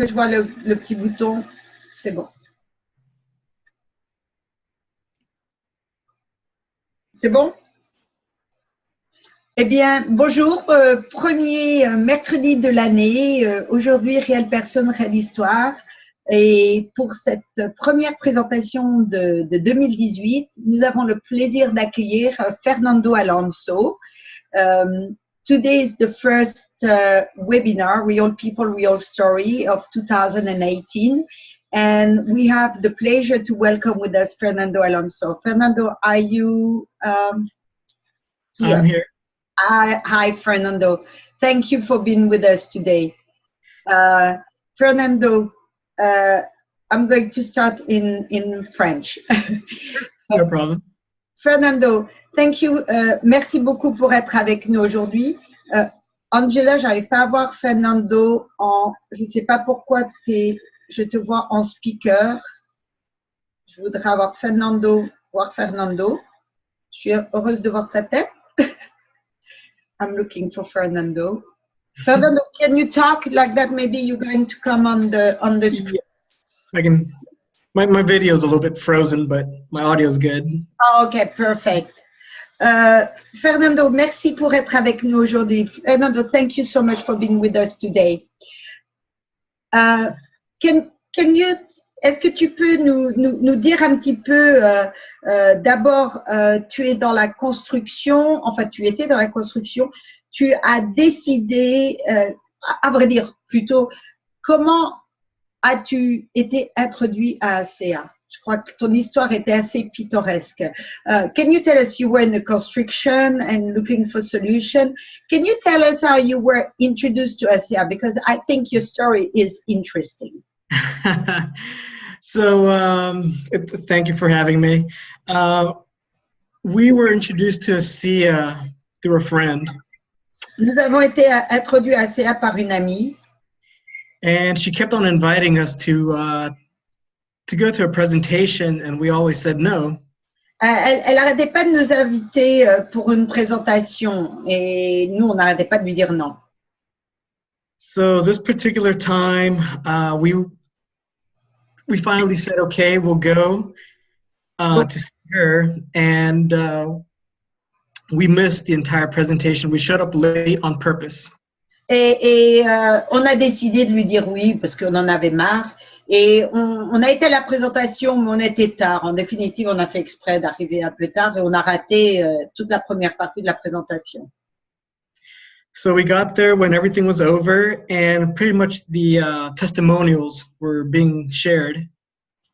Je vois le petit bouton, c'est bon. C'est bon? Eh bien, bonjour, premier mercredi de l'année. Aujourd'hui, Réelle Personne, Réelle Histoire. Et pour cette première présentation de 2018, nous avons le plaisir d'accueillir Fernando Alonso. Today is the first webinar, Real People, Real Story of 2018. And we have the pleasure to welcome with us Fernando Alonso. Fernando, are you here? I'm here. Hi, Fernando. Thank you for being with us today. Fernando, I'm going to start in French. No problem. Fernando, thank you. Merci beaucoup pour être avec nous aujourd'hui. Angela, j'arrive pas à voir Fernando en. Je ne sais pas pourquoi je te vois en speaker. Je voudrais avoir voir Fernando. Je suis heureuse de voir ta tête. I'm looking for Fernando. Fernando, can you talk like that? Maybe you're going to come on the screen. Yes, I can. My video is a little bit frozen, but my audio is good. Oh, okay, perfect. Fernando, merci pour être avec nous aujourd'hui. Fernando, thank you so much for being with us today. Est-ce que tu peux nous dire un petit peu, d'abord, tu es dans la construction, enfin tu étais dans la construction, tu as décidé, à vrai dire plutôt, comment as-tu été introduit à ASEA? Je crois que ton histoire était assez pittoresque. Can you tell us, you were in the construction and looking for solution. Can you tell us how you were introduced to ASEA? Because I think your story is interesting. So thank you for having me. We were introduced to ASEA through a friend. Nous avons été introduits à ASEA par une amie. And she kept on inviting us to go to a presentation, and we always said no. Elle n'arrêtait pas de nous inviter pour une présentation, et nous, on n'arrêtait pas de lui dire non. So this particular time, we finally said, okay, we'll go to see her, and we missed the entire presentation. We showed up late on purpose. Et on a décidé de lui dire oui parce qu'on en avait marre. Et on a été à la présentation, mais on était tard. En définitive, on a fait exprès d'arriver un peu tard et on a raté toute la première partie de la présentation. So we got there when everything was over and pretty much the testimonials were being shared.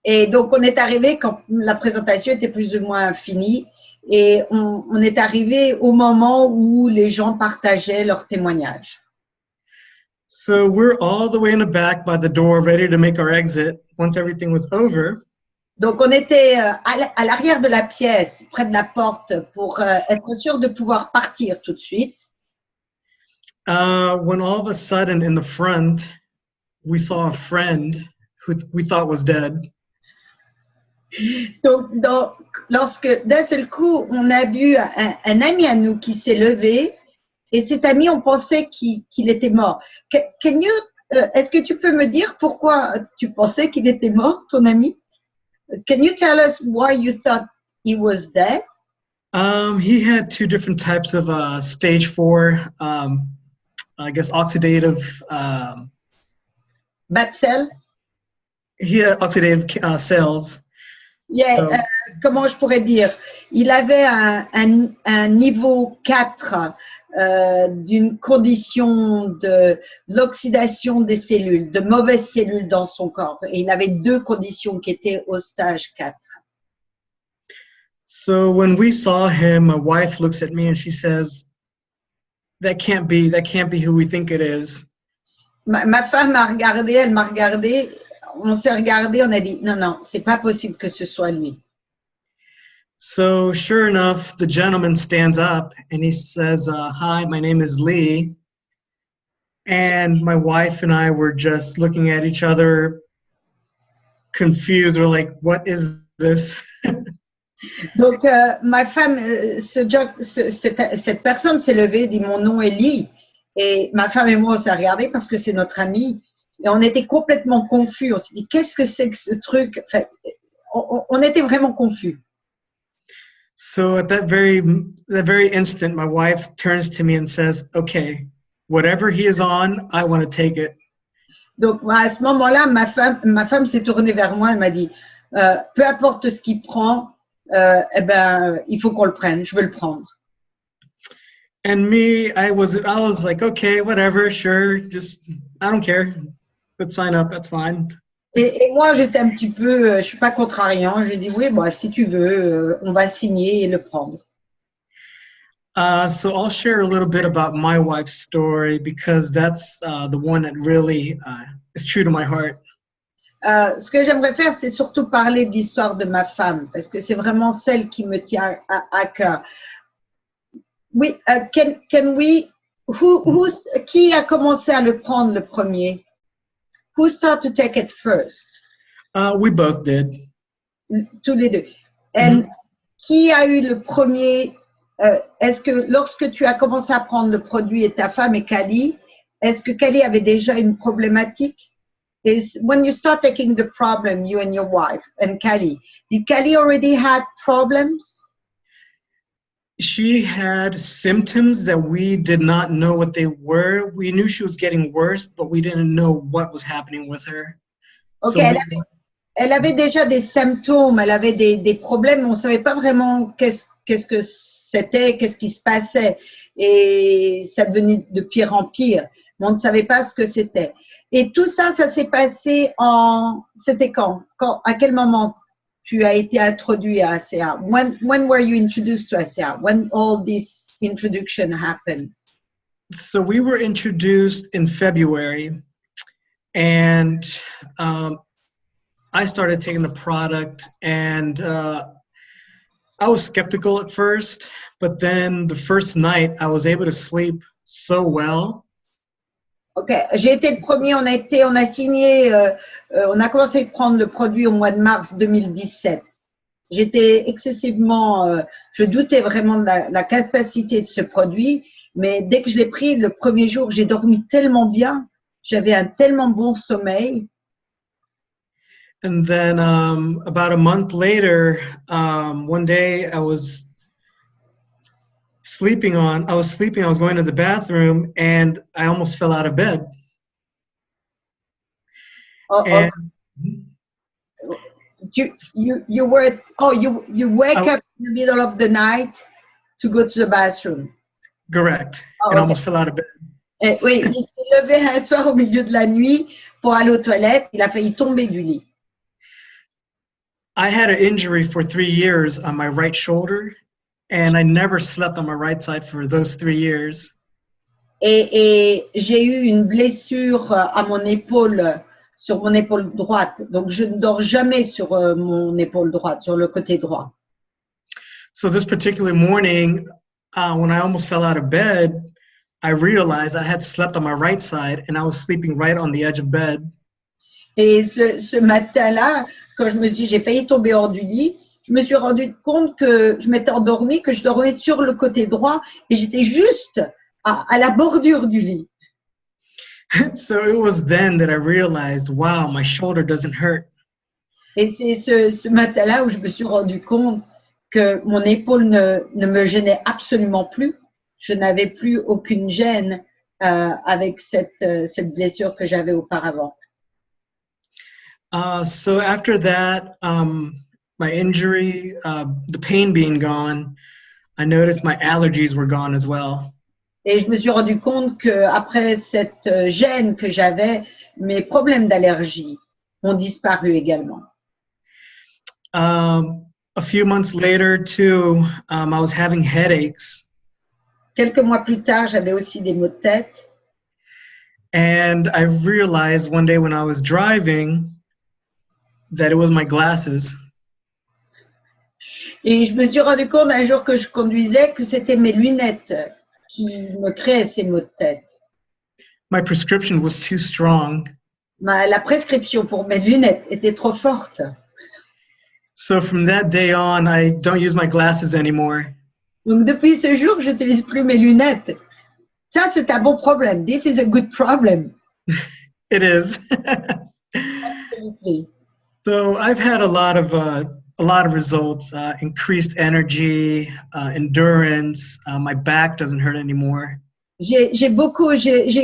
Et donc, on est arrivé quand la présentation était plus ou moins finie. Et on est arrivé au moment où les gens partageaient leurs témoignages. So we're all the way in the back by the door, ready to make our exit once everything was over. Donc, on était à l'arrière de la pièce, près de la porte, pour être sûr de pouvoir partir tout de suite. When all of a sudden, in the front, we saw a friend who we thought was dead. Donc, lorsque d'un seul coup, on a vu un ami à nous qui s'est levé, et cet ami, on pensait qu'il était mort. Est-ce que tu peux me dire pourquoi tu pensais qu'il était mort, ton ami? Can you tell us why you thought he was dead? He had two different types of stage 4, I guess, oxidative. Bad cell? He had oxidative cells. Yeah, so, comment je pourrais dire? Il avait un niveau 4 d'une condition de l'oxydation des cellules, de mauvaises cellules dans son corps. Et il avait 2 conditions qui étaient au stage 4. So when we saw him, my wife looks at me and she says, that can't be who we think it is. Ma femme m'a regardé, elle m'a regardé. On s'est regardé, on a dit, non, c'est pas possible que ce soit lui. So sure enough, the gentleman stands up and he says, hi, my name is Lee. And my wife and I were just looking at each other, confused. We're like, what is this? Donc, ma femme, cette personne s'est levée, dit, mon nom est Lee. Et ma femme et moi, on s'est regardé parce que c'est notre ami. Et on était complètement confus. On s'est dit, qu'est-ce que c'est que ce truc? Enfin, on était vraiment confus. So at that very instant, my wife turns to me and says, "Okay, whatever he is on, I want to take it." Donc, moi, à ce moment-là, ma femme s'est tournée vers moi. Elle m'a dit, peu importe ce qu'il prend, eh ben, il faut qu'on le prenne. Je veux le prendre. And me, I was like, "Okay, whatever, sure, just I don't care. Let's sign up. That's fine." Et moi, j'étais un petit peu, je suis pas contrariant. J'ai dit, oui, bah, si tu veux, on va signer et le prendre. So I'll share a little bit about my wife's story because that's the one that really is true to my heart. Ce que j'aimerais faire, c'est surtout parler de l'histoire de ma femme, parce que c'est vraiment celle qui me tient à cœur. Oui, qui a commencé à le prendre le premier? Who started to take it first? We both did. Tous les deux. Et qui a eu le premier? Est-ce que lorsque tu as commencé à prendre le produit et ta femme et Kali, est-ce que Kali avait déjà une problématique? When you start taking the problem, you and your wife and Kali, did Kali already had problems? She had symptoms that we did not know what they were. We knew she was getting worse, but we didn't know what was happening with her. Okay, elle avait déjà des symptômes, elle avait des problèmes, on ne savait pas vraiment qu'est-ce que c'était, qu'est-ce qui se passait. Et ça devenait de pire en pire, mais on ne savait pas ce que c'était. Et tout ça, ça s'est passé c'était quand? À quel moment tu as été introduit à ACA? When were you introduced to ACA? When all this introduction happened? So we were introduced in February, and I started taking the product, and I was skeptical at first, but then the first night I was able to sleep so well. Ok, j'ai été le premier, on a signé, on a commencé à prendre le produit au mois de mars 2017. J'étais excessivement, je doutais vraiment de la capacité de ce produit, mais dès que je l'ai pris, le premier jour, j'ai dormi tellement bien, j'avais un tellement bon sommeil. And then about a month later, one day I was sleeping, I was going to the bathroom, and I almost fell out of bed. And you wake up in the middle of the night to go to the bathroom. Correct. And almost fell out of bed. Oui, il s'est levé un soir au milieu de la nuit pour aller aux toilettes, il a failli tomber du lit. I had an injury for 3 years on my right shoulder, and I never slept on my right side for those 3 years. Et j'ai eu une blessure à mon épaule, sur mon épaule droite. Donc, je ne dors jamais sur mon épaule droite, sur le côté droit. So this particular morning, when I almost fell out of bed, I realized I had slept on my right side, and I was sleeping right on the edge of bed. Et ce matin-là, quand j'ai failli tomber hors du lit, je me suis rendu compte que je m'étais endormie, que je dormais sur le côté droit et j'étais juste à la bordure du lit. So it was then that I realized, wow, my shoulder doesn't hurt. Et c'est ce matin-là où je me suis rendu compte que mon épaule ne me gênait absolument plus. Je n'avais plus aucune gêne avec cette blessure que j'avais auparavant. So after that, my injury, the pain being gone, I noticed my allergies were gone as well. Et je me suis rendu compte qu'après cette gêne que j'avais, mes problèmes d'allergie ont disparu également. A few months later, too, I was having headaches. Quelques mois plus tard, j'avais aussi des maux de tête. And I realized one day when I was driving that it was my glasses. Et je me suis rendu compte un jour que je conduisais que c'était mes lunettes qui me créaient ces maux de tête. My prescription was too strong. La prescription pour mes lunettes était trop forte. So from that day on, I don't use my glasses anymore. Donc depuis ce jour, je n'utilise plus mes lunettes. Ça, c'est un bon problème. This is a good problem. It is. Absolutely. So I've had a lot of results. Increased energy, endurance. My back doesn't hurt anymore. J'ai eu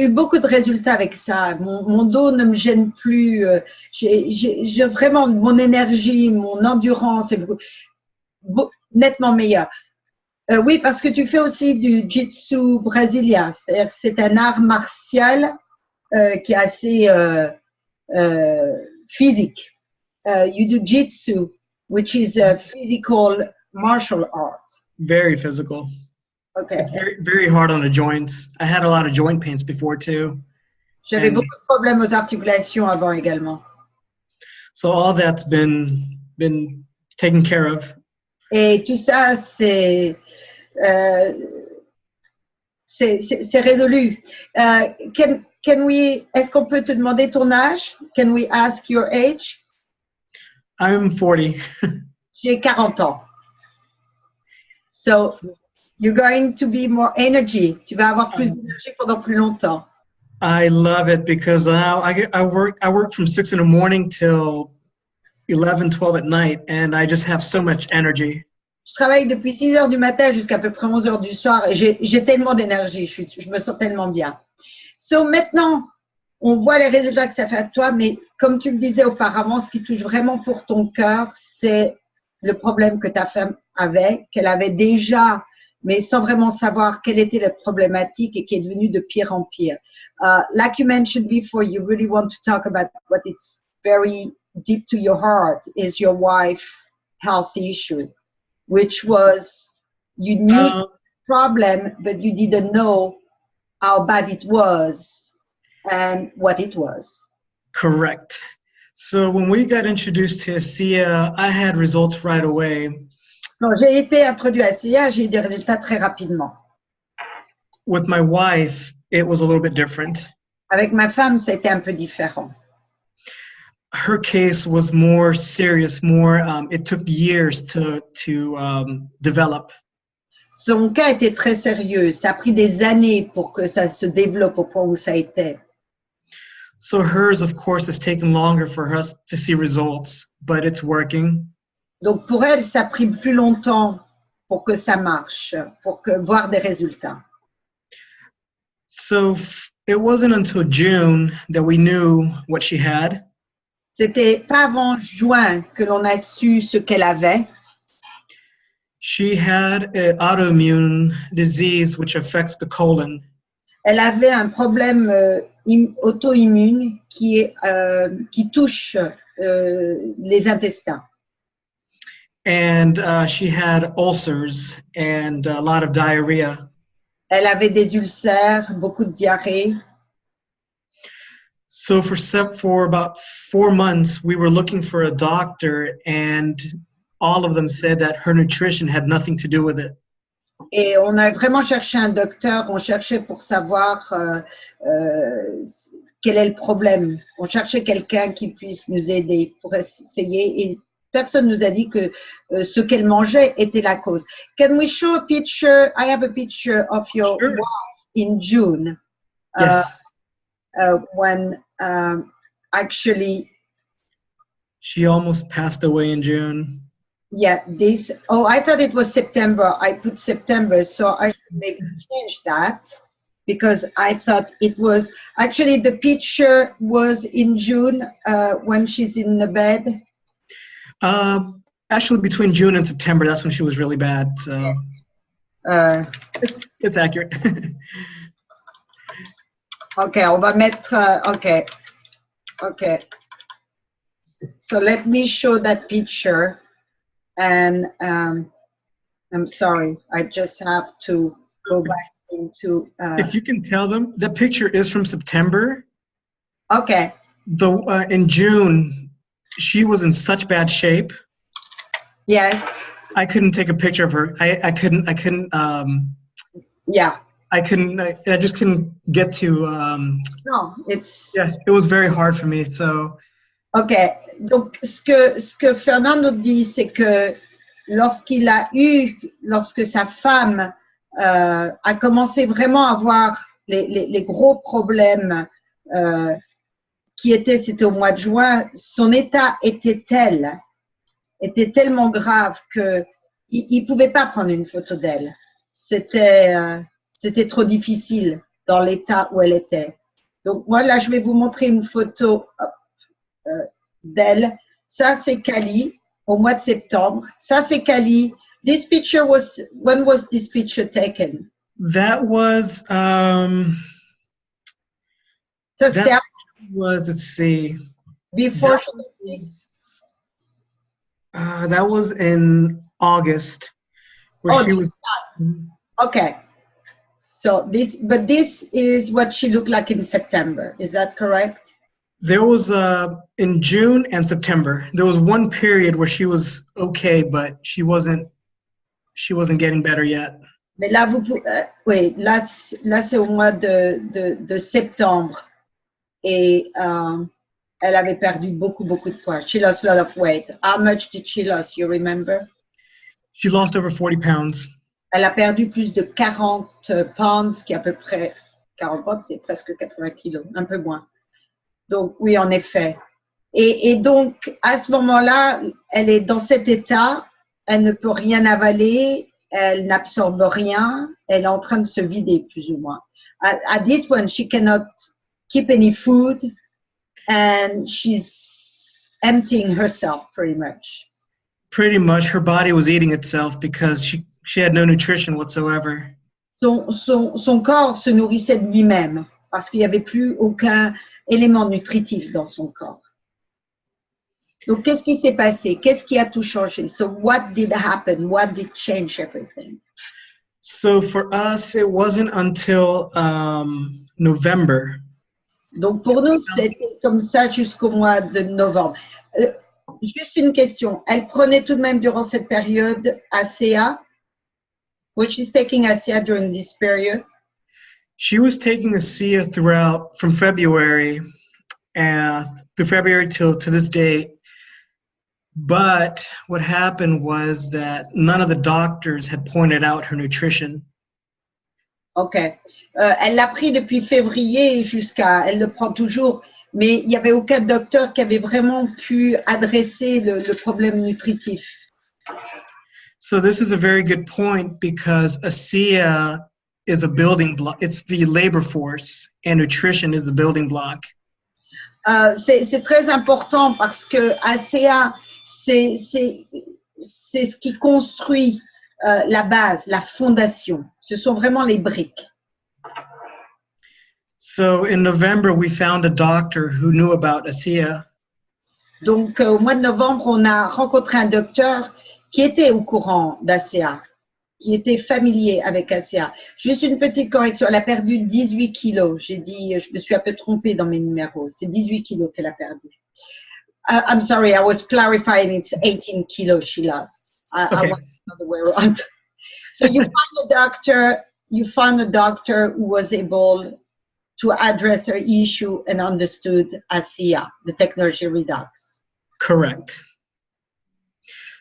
beaucoup de résultats avec ça. Mon dos ne me gêne plus. J'ai vraiment mon énergie, mon endurance est nettement meilleure. Oui, parce que tu fais aussi du jiu-jitsu brésilien. C'est-à-dire c'est un art martial qui est assez physique. You do jiu-jitsu, which is a physical martial art. Very physical. Okay. It's very, very hard on the joints. I had a lot of joint pains before too. J'avais beaucoup de problèmes aux articulations avant également. So all that's been taken care of. Et tout ça, c'est résolu. Est-ce qu'on peut te demander ton âge? Can we ask your age? I'm 40. J'ai 40 ans. So you're going to be more energy. Tu vas avoir plus d'énergie pendant plus longtemps. I love it because now I work from 6 in the morning till 11, 12 at night, and I just have so much energy. Je travaille depuis 6 heures du matin jusqu'à peu près 11 heures du soir et j'ai tellement d'énergie, je me sens tellement bien. So maintenant, on voit les résultats que ça fait à toi, mais comme tu le disais auparavant, ce qui touche vraiment pour ton cœur, c'est le problème que ta femme avait, qu'elle avait déjà, mais sans vraiment savoir quelle était la problématique et qui est devenue de pire en pire. Like you mentioned before, you really want to talk about what it's very deep to your heart is your wife's health issue, which was you knew the problem, but you didn't know how bad it was and what it was. Correct. So when we got introduced to ASEA, I had results right away. Quand j'ai été introduit à ASEA, j'ai eu des résultats très rapidement. With my wife, it was a little bit different. Avec ma femme, c'était un peu différent. Her case was more serious, it took years to develop. Son cas était très sérieux. Ça a pris des années pour que ça se développe au point où ça était. So hers, of course, has taken longer for us to see results, but it's working. Donc pour elle, ça a pris plus longtemps pour que ça marche, voir des résultats. So it wasn't until June that we knew what she had. C'était pas avant juin que l'on a su ce qu'elle avait. She had an autoimmune disease which affects the colon. Elle avait un problème auto-immune qui touche les intestins. And she had ulcers and a lot of diarrhea. Elle avait des ulcères, beaucoup de diarrhée. So for about 4 months, we were looking for a doctor, and all of them said that her nutrition had nothing to do with it. Et on a vraiment cherché un docteur, on cherchait pour savoir quel est le problème. On cherchait quelqu'un qui puisse nous aider pour essayer. Et personne nous a dit que ce qu'elle mangeait était la cause. Can we show a picture? I have a picture of your wife in June. Yes. When actually she almost passed away in June. Yeah, I thought it was September. I put September, so I should maybe change that because I thought it was actually the picture was in June when she's in the bed. Actually, between June and September, that's when she was really bad. So it's accurate. Okay, on va mettre. Okay. So let me show that picture. And I'm sorry, I just have to go back into. If you can tell them, the picture is from September. Okay. In June, she was in such bad shape. Yes. I couldn't take a picture of her. I couldn't. Yeah. I just couldn't get to. No, it's. Yeah, it was very hard for me. So. Ok, donc ce que Fernando dit, c'est que lorsque sa femme a commencé vraiment à avoir les gros problèmes c'était au mois de juin, son état était tellement grave que il pouvait pas prendre une photo d'elle. C'était trop difficile dans l'état où elle était. Donc moi là, je vais vous montrer une photo d'elle. Ça c'est Kali au mois de septembre. Ça c'est Kali. When was this picture taken? That was Ça c'était let's see. before. That was in August, where she was. Okay. So this is what she looked like in September. Is that correct? There was in June and September. There was one period where she was okay, but she wasn't getting better yet. Mais là, oui, là c'est au mois de septembre et elle avait perdu beaucoup de poids. She lost a lot of weight. How much did she lose? You remember? She lost over 40 pounds. Elle a perdu plus de 40 pounds, qui est à peu près 40 pounds, c'est presque 80 kilos, un peu moins. Donc oui, en effet. Et donc à ce moment-là, elle est dans cet état, elle ne peut rien avaler, elle n'absorbe rien, elle est en train de se vider plus ou moins. At this point, she cannot keep any food and she's emptying herself pretty much. Pretty much, her body was eating itself because she had no nutrition whatsoever. Son corps se nourrissait de lui-même parce qu'il n'y avait plus aucun élément nutritif dans son corps. Donc, qu'est-ce qui s'est passé? Qu'est-ce qui a tout changé? So, what did happen? What did change everything? So, for us, it wasn't until November. Donc, pour nous, c'était comme ça jusqu'au mois de novembre. Juste une question. Elle prenait tout de même durant cette période ACA? Was she taking ACA during this period? She was taking ACA throughout, from February through February to this day. But what happened was that none of the doctors had pointed out her nutrition. OK. Elle l'a pris depuis février elle le prend toujours, mais il n'y avait aucun docteur qui avait vraiment pu adresser le problème nutritif. So this is a very good point because ASEA is a building block. It's the labor force and nutrition is the building block. C'est très important parce que ACA, c'est ce qui construit la base, la fondation. Ce sont vraiment les briques. So in November, we found a doctor who knew about ASEA. Donc au mois de novembre, on a rencontré un docteur qui était au courant d'ACA, qui était familier avec ACA. Juste une petite correction, elle a perdu 18 kilos. J'ai dit, je me suis un peu trompée dans mes numéros. C'est 18 kilos qu'elle a perdu. I'm sorry, I was clarifying it's 18 kilos she lost. I was the other way around. So you found a doctor who was able to address her issue and understood ASEA, the technology redux. Correct.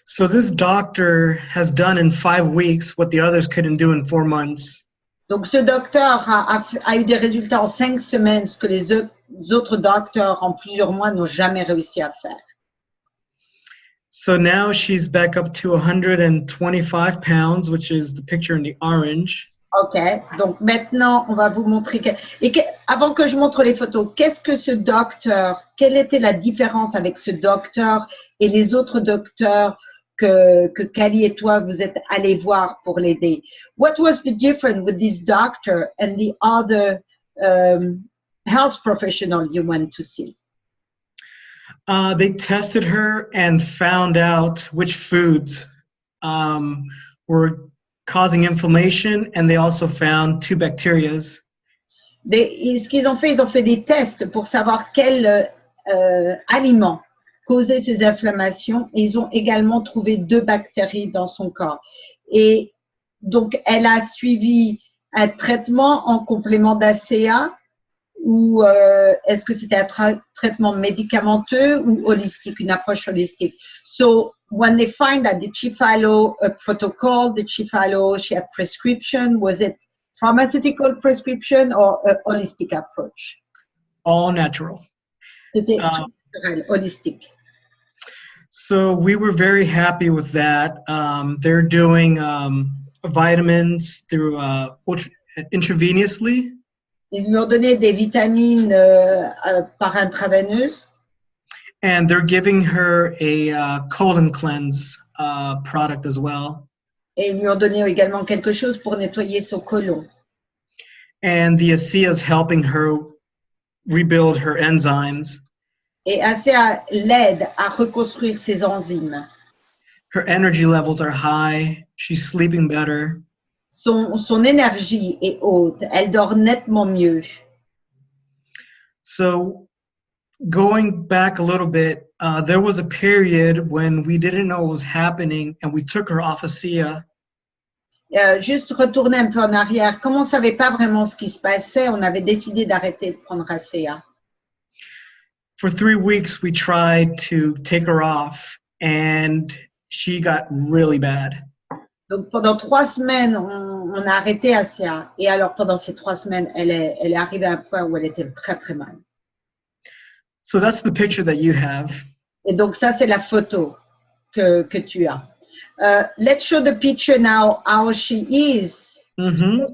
So this doctor has done in 5 weeks what the others couldn't do in 4 months. Donc ce docteur a eu des résultats en 5 semaines, ce que les autres docteurs en plusieurs mois n'ont jamais réussi à faire. So now she's back up to 125 pounds, which is the picture in the orange. OK, donc maintenant, on va vous montrer. Avant que je montre les photos, qu'est-ce que ce docteur, quelle était la différence avec ce docteur et les autres docteurs que Kali et toi, vous êtes allés voir pour l'aider? What was the difference with this doctor and the other health professional you went to see? They tested her and found out which foods were causing inflammation, and they also found 2 bacterias. Ce qu'ils ont fait, ils ont fait des tests pour savoir quels aliments causaient ces inflammations, et ils ont également trouvé 2 bactéries dans son corps. Et donc, elle a suivi un traitement en complément d'ACA, ou est-ce que c'était un traitement médicamenteux ou holistique, une approche holistique? So, when they find that did she follow a protocol? Did she follow, she had prescription? Was it pharmaceutical prescription or a holistic approach? All natural. C'était tout naturel, holistique. So we were very happy with that. They're doing vitamins through intravenously. Ils lui ont donné des vitamines par intraveineuse. And they're giving her a colon cleanse product as well. Et ils lui ont donné également quelque chose pour nettoyer son côlon. And the ASEA is helping her rebuild her enzymes. Et ASEA l'aide à reconstruire ses enzymes. Her energy levels are high. She's sleeping better. Son énergie est haute. Elle dort nettement mieux. So going back a little bit, there was a period when we didn't know what was happening and we took her off ASEA. Juste retourner un peu en arrière, comme on ne savait pas vraiment ce qui se passait, on avait décidé d'arrêter de prendre ASEA. For 3 weeks, we tried to take her off and she got really bad. Donc pendant 3 semaines, on a arrêté ASEA. Et alors pendant ces 3 semaines, elle est arrivée à un point où elle était très très mal. So that's the picture that you have. Et donc ça, c'est la photo que tu as. Let's show the picture now how she is. Mm-hmm.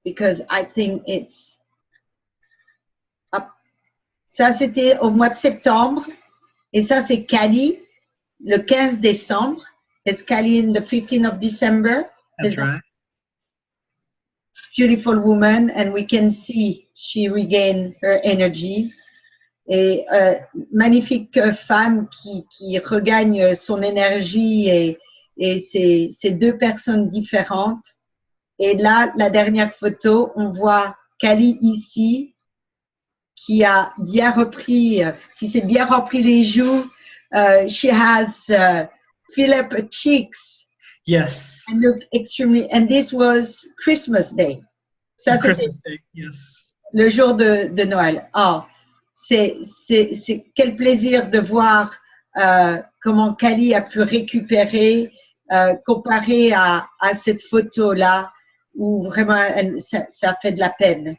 Because I think it's up. Ça, c'était au mois de septembre. Et ça, c'est Kali, le 15 décembre. It's Kali in the 15th of December. That's right. Beautiful woman. And we can see she regained her energy. Et magnifique femme qui regagne son énergie et c'est 2 personnes différentes. Et là, la dernière photo, on voit Kali ici, qui a bien repris, qui s'est bien rempli les joues. She has filled up her cheeks. Yes. And look extremely. And this was Christmas Day. Ça, Christmas Day. Yes. Le jour de Noël. Oh. C'est quel plaisir de voir comment Kali a pu récupérer comparé à cette photo-là où vraiment ça fait de la peine.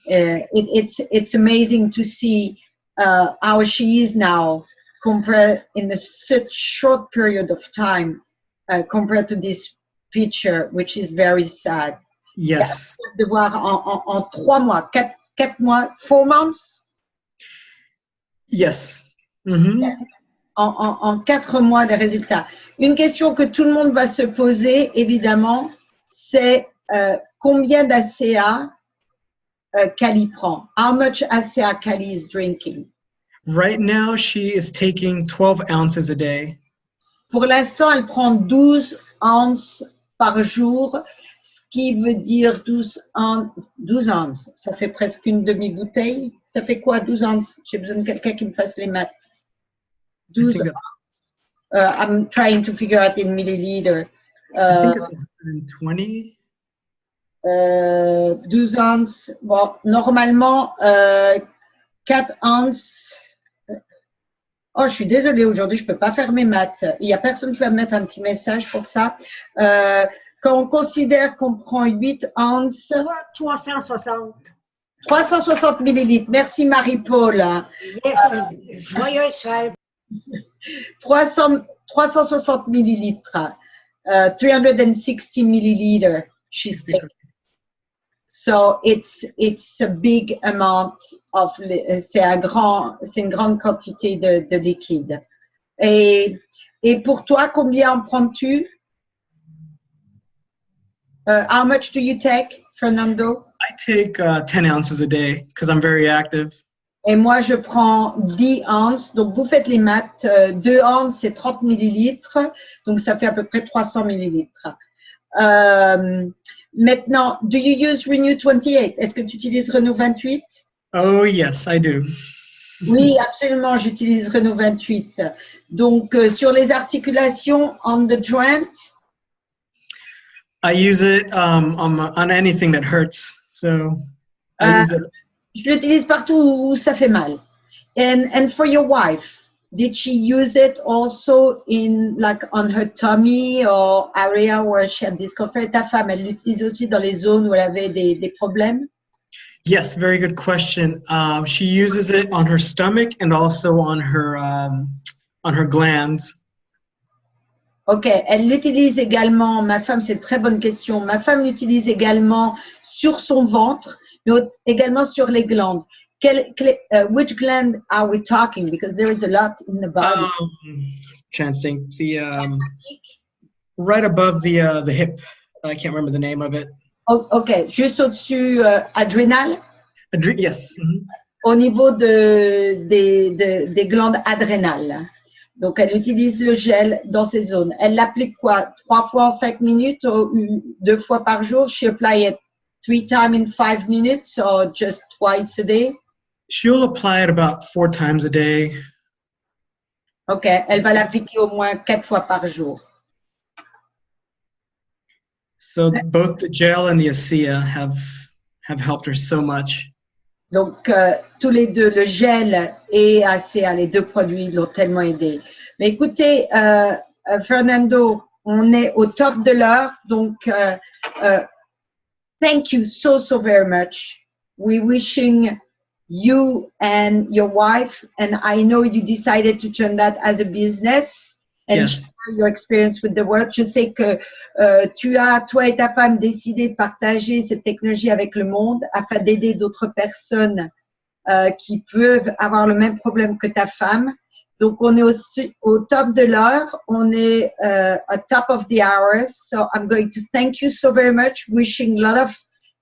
It's amazing to see how she is now compared in such short period of time compared to this picture, which is very sad. Yes. De voir en 3 mois, 4 mois, 4 months. Yes. Mm-hmm. En 4 mois, les résultats. Une question que tout le monde va se poser, évidemment, c'est combien d'ASEA Kali prend? How much ASEA Kali is drinking? Right now, she is taking 12 ounces a day. Pour l'instant, elle prend 12 ounces par jour, ce qui veut dire 12 ounces. Ça fait presque une demi-bouteille. Ça fait quoi, 12 ounces? J'ai besoin de quelqu'un qui me fasse les maths. 12 ounces. I'm trying to figure out in milliliter. I think it's 120. 12 ounces. Bon, normalement, 4 ounces. Oh, je suis désolée, aujourd'hui, je ne peux pas faire mes maths. Il n'y a personne qui va me mettre un petit message pour ça. Quand on considère qu'on prend 8 ounces… 360. 360 millilitres. Merci Marie-Paul. Yes, joyeuse fête. 360 millilitres. 360 milliliter. She's taking. So it's a big amount of, c'est une grande quantité de liquide. Et pour toi, combien en prends-tu? How much do you take, Fernando? I take 10 ounces a day because I'm very active. Et moi, je prends 10 ounces. Donc, vous faites les maths. 2 ounces, c'est 30 millilitres. Donc, ça fait à peu près 300 millilitres. Maintenant, do you use Renew 28? Est-ce que tu utilises Renew 28? Oh, yes, I do. Oui, absolument, j'utilise Renew 28. Donc, sur les articulations, on the joint? I use it on anything that hurts. So I use it. Je l'utilise partout où ça fait mal. And for your wife, did she use it also in like on her tummy or area where she had discomfort? Ta femme, elle l'utilise aussi dans les zones où elle avait des problèmes? Yes, very good question. She uses it on her stomach and also on her glands. Ok, elle l'utilise également, ma femme, c'est une très bonne question, ma femme l'utilise également sur son ventre, mais également sur les glandes. Which gland are we talking? Because there is a lot in the body. Trying to think. The right above the hip. I can't remember the name of it. Ok, juste au-dessus, adrénal? Yes. Mm-hmm. Au niveau des glandes adrénales. Donc, elle utilise le gel dans ces zones. Elle l'applique quoi? 3 fois en 5 minutes ou 2 fois par jour? She apply it 3 times in 5 minutes or just twice a day? She'll apply it about 4 times a day. Ok, elle va l'appliquer au moins 4 fois par jour. So both the gel and the ASEA have helped her so much. Donc, tous les deux, le gel et ASEA, les deux produits l'ont tellement aidé. Mais écoutez, Fernando, on est au top de l'heure. Donc, thank you so very much. We're wishing you and your wife, and I know you decided to turn that as a business and Yes. share your experience with the world. Je sais que toi et ta femme, décidé de partager cette technologie avec le monde afin d'aider d'autres personnes qui peuvent avoir le même problème que ta femme. Donc, on est au top de l'heure. On est at top of the hour. So, I'm going to thank you so very much. Wishing a lot of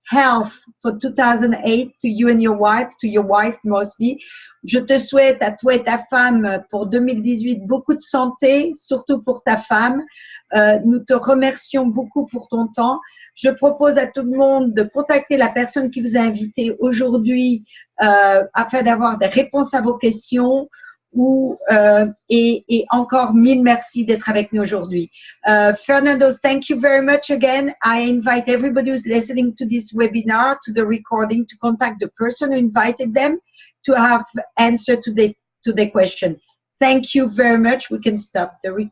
health for 2008 to you and your wife, to your wife mostly. Je te souhaite à toi et ta femme pour 2018 beaucoup de santé, surtout pour ta femme. Nous te remercions beaucoup pour ton temps. Je propose à tout le monde de contacter la personne qui vous a invité aujourd'hui afin d'avoir des réponses à vos questions. Et encore 1000 merci d'être avec nous aujourd'hui. Fernando, thank you very much again. I invite everybody who's listening to this webinar, to the recording, to contact the person who invited them to have answer to the question. Thank you very much. We can stop the recording.